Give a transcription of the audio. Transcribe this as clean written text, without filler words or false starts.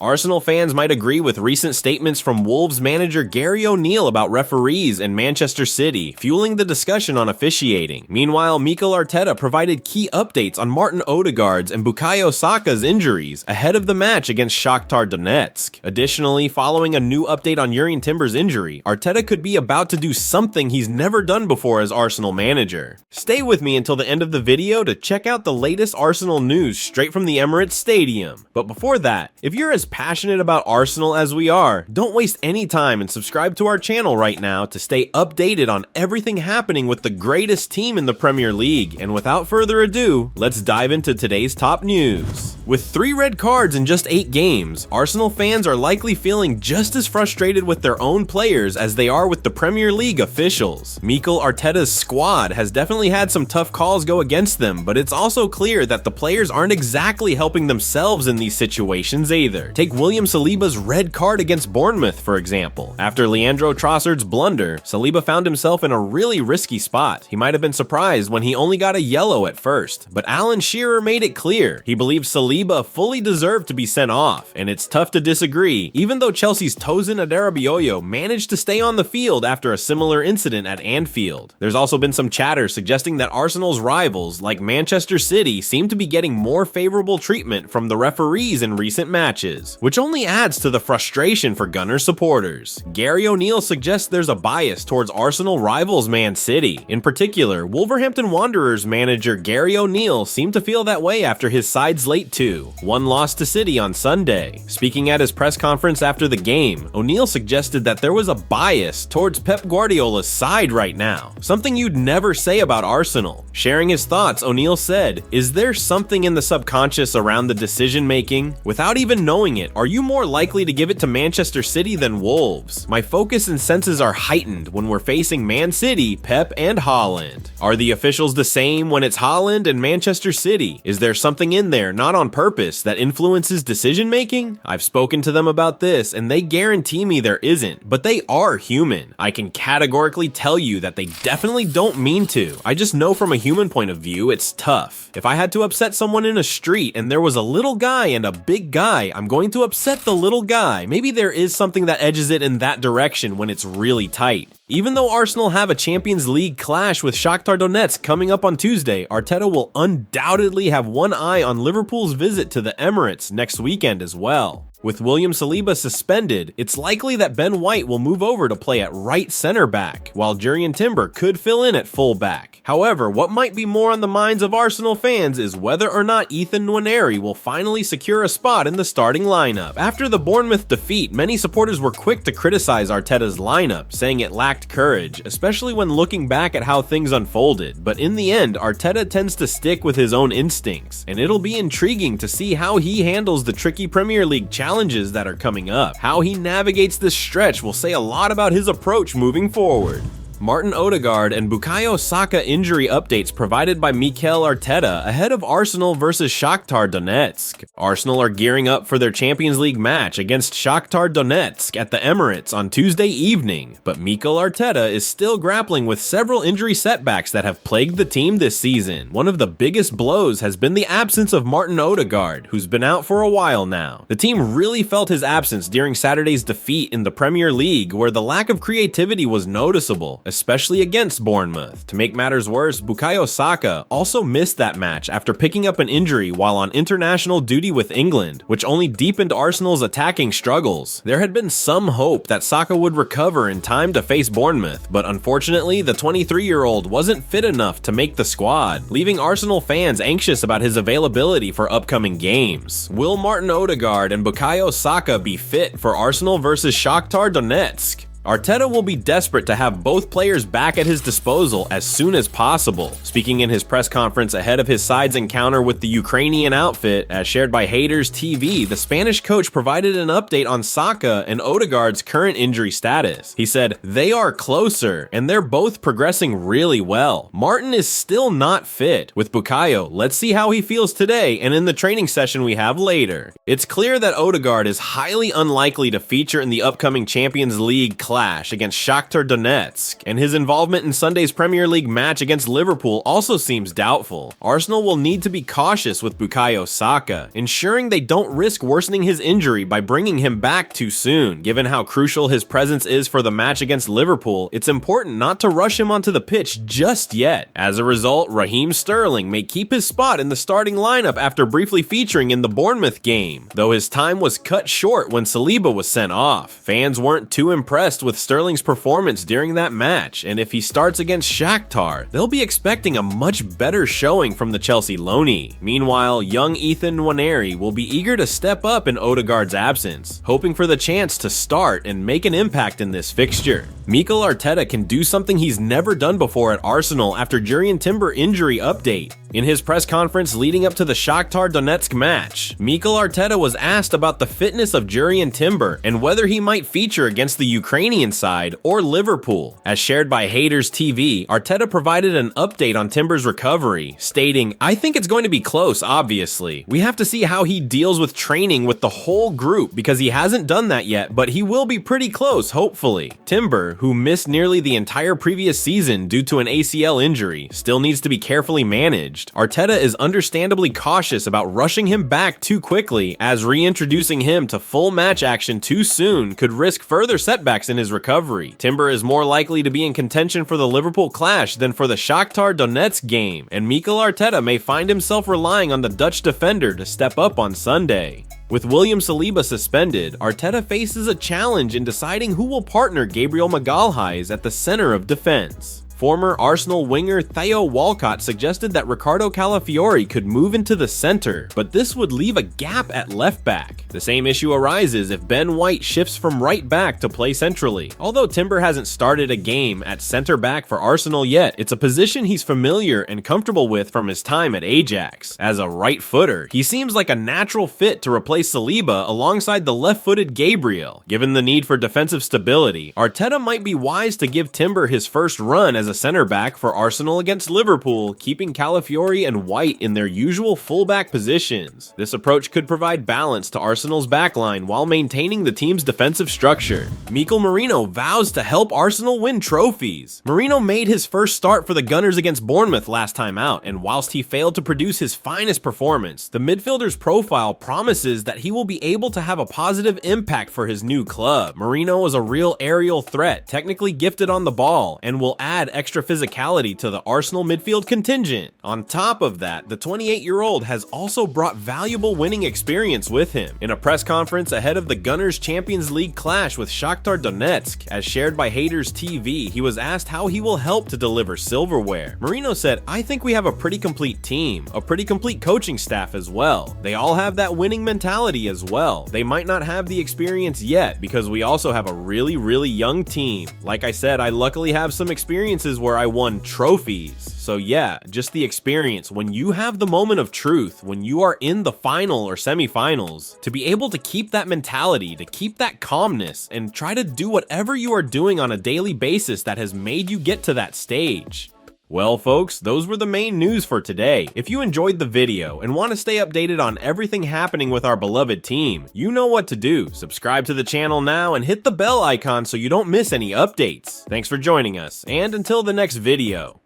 Arsenal fans might agree with recent statements from Wolves manager Gary O'Neill about referees in Manchester City, fueling the discussion on officiating. Meanwhile, Mikel Arteta provided key updates on Martin Odegaard's and Bukayo Saka's injuries ahead of the match against Shakhtar Donetsk. Additionally, following a new update on Jurrien Timber's injury, Arteta could be about to do something he's never done before as Arsenal manager. Stay with me until the end of the video to check out the latest Arsenal news straight from the Emirates Stadium. But before that, if you're as passionate about Arsenal as we are, don't waste any time and subscribe to our channel right now to stay updated on everything happening with the greatest team in the Premier League. And without further ado, let's dive into today's top news. With 3 red cards in just 8 games, Arsenal fans are likely feeling just as frustrated with their own players as they are with the Premier League officials. Mikel Arteta's squad has definitely had some tough calls go against them, but it's also clear that the players aren't exactly helping themselves in these situations either. Take William Saliba's red card against Bournemouth, for example. After Leandro Trossard's blunder, Saliba found himself in a really risky spot. He might have been surprised when he only got a yellow at first, but Alan Shearer made it clear he believed Saliba fully deserved to be sent off, and it's tough to disagree, even though Chelsea's Tosin Adarabioyo managed to stay on the field after a similar incident at Anfield. There's also been some chatter suggesting that Arsenal's rivals, like Manchester City, seem to be getting more favorable treatment from the referees in recent matches, which only adds to the frustration for Gunners supporters. Gary O'Neill suggests there's a bias towards Arsenal rivals Man City. In particular, Wolverhampton Wanderers manager Gary O'Neill seemed to feel that way after his side's late 2-1 loss to City on Sunday. Speaking at his press conference after the game, O'Neill suggested that there was a bias towards Pep Guardiola's side right now, something you'd never say about Arsenal. Sharing his thoughts, O'Neill said, "Is there something in the subconscious around the decision making? Without even knowing it, are you more likely to give it to Manchester City than Wolves? My focus and senses are heightened when we're facing Man City, Pep, and Haaland. Are the officials the same when it's Haaland and Manchester City? Is there something in there, not on purpose, that influences decision making? I've spoken to them about this, and they guarantee me there isn't, but they are human. I can categorically tell you that they definitely don't mean to. I just know from a human point of view, it's tough. If I had to upset someone in a street and there was a little guy and a big guy, I'm going to upset the little guy. Maybe there is something that edges it in that direction when it's really tight." Even though Arsenal have a Champions League clash with Shakhtar Donetsk coming up on Tuesday, Arteta will undoubtedly have one eye on Liverpool's visit to the Emirates next weekend as well. With William Saliba suspended, it's likely that Ben White will move over to play at right center back, while Jurrien Timber could fill in at full back. However, what might be more on the minds of Arsenal fans is whether or not Ethan Nwaneri will finally secure a spot in the starting lineup. After the Bournemouth defeat, many supporters were quick to criticize Arteta's lineup, saying it lacked courage, especially when looking back at how things unfolded. But in the end, Arteta tends to stick with his own instincts, and it'll be intriguing to see how he handles the tricky Premier League challenges that are coming up. How he navigates this stretch will say a lot about his approach moving forward. Martin Odegaard and Bukayo Saka injury updates provided by Mikel Arteta ahead of Arsenal versus Shakhtar Donetsk. Arsenal are gearing up for their Champions League match against Shakhtar Donetsk at the Emirates on Tuesday evening, but Mikel Arteta is still grappling with several injury setbacks that have plagued the team this season. One of the biggest blows has been the absence of Martin Odegaard, who's been out for a while now. The team really felt his absence during Saturday's defeat in the Premier League, where the lack of creativity was noticeable, especially against Bournemouth. To make matters worse, Bukayo Saka also missed that match after picking up an injury while on international duty with England, which only deepened Arsenal's attacking struggles. There had been some hope that Saka would recover in time to face Bournemouth, but unfortunately, the 23-year-old wasn't fit enough to make the squad, leaving Arsenal fans anxious about his availability for upcoming games. Will Martin Odegaard and Bukayo Saka be fit for Arsenal versus Shakhtar Donetsk? Arteta will be desperate to have both players back at his disposal as soon as possible. Speaking in his press conference ahead of his side's encounter with the Ukrainian outfit, as shared by Haters TV, the Spanish coach provided an update on Saka and Odegaard's current injury status. He said, "They are closer, and they're both progressing really well. Martin is still not fit. With Bukayo, let's see how he feels today and in the training session we have later." It's clear that Odegaard is highly unlikely to feature in the upcoming Champions League clash against Shakhtar Donetsk, and his involvement in Sunday's Premier League match against Liverpool also seems doubtful. Arsenal will need to be cautious with Bukayo Saka, ensuring they don't risk worsening his injury by bringing him back too soon. Given how crucial his presence is for the match against Liverpool, it's important not to rush him onto the pitch just yet. As a result, Raheem Sterling may keep his spot in the starting lineup after briefly featuring in the Bournemouth game, though his time was cut short when Saliba was sent off. Fans weren't too impressed with Sterling's performance during that match, and if he starts against Shakhtar, they'll be expecting a much better showing from the Chelsea loanee. Meanwhile, young Ethan Nwaneri will be eager to step up in Odegaard's absence, hoping for the chance to start and make an impact in this fixture. Mikel Arteta can do something he's never done before at Arsenal after Jurrien Timber injury update. In his press conference leading up to the Shakhtar Donetsk match, Mikel Arteta was asked about the fitness of Jurrien Timber and whether he might feature against the Ukrainian side or Liverpool. As shared by Haters TV, Arteta provided an update on Timber's recovery, stating, "I think it's going to be close, obviously. We have to see how he deals with training with the whole group because he hasn't done that yet, but he will be pretty close, hopefully." Timber, who missed nearly the entire previous season due to an ACL injury, still needs to be carefully managed. Arteta is understandably cautious about rushing him back too quickly, as reintroducing him to full match action too soon could risk further setbacks in his recovery. Timber is more likely to be in contention for the Liverpool clash than for the Shakhtar Donetsk game, and Mikel Arteta may find himself relying on the Dutch defender to step up on Sunday. With William Saliba suspended, Arteta faces a challenge in deciding who will partner Gabriel Magalhaes at the center of defense. Former Arsenal winger Theo Walcott suggested that Ricardo Calafiori could move into the center, but this would leave a gap at left back. The same issue arises if Ben White shifts from right back to play centrally. Although Timber hasn't started a game at center back for Arsenal yet, it's a position he's familiar and comfortable with from his time at Ajax. As a right footer, he seems like a natural fit to replace Saliba alongside the left-footed Gabriel. Given the need for defensive stability, Arteta might be wise to give Timber his first run as a center back for Arsenal against Liverpool, keeping Calafiori and White in their usual fullback positions. This approach could provide balance to Arsenal's backline while maintaining the team's defensive structure. Mikel Marino vows to help Arsenal win trophies. Marino made his first start for the Gunners against Bournemouth last time out, and whilst he failed to produce his finest performance, the midfielder's profile promises that he will be able to have a positive impact for his new club. Marino is a real aerial threat, technically gifted on the ball, and will add extra physicality to the Arsenal midfield contingent. On top of that, the 28-year-old has also brought valuable winning experience with him. In a press conference ahead of the Gunners' Champions League clash with Shakhtar Donetsk, as shared by Haters TV, he was asked how he will help to deliver silverware. Marino said, "I think we have a pretty complete team, a pretty complete coaching staff as well. They all have that winning mentality as well. They might not have the experience yet because we also have a really young team. Like I said, I luckily have some experiences where I won trophies. So yeah, just the experience. When you have the moment of truth, when you are in the final or semifinals, to be able to keep that mentality, to keep that calmness, and try to do whatever you are doing on a daily basis that has made you get to that stage." Well folks, those were the main news for today. If you enjoyed the video and want to stay updated on everything happening with our beloved team, you know what to do. Subscribe to the channel now and hit the bell icon so you don't miss any updates. Thanks for joining us, and until the next video.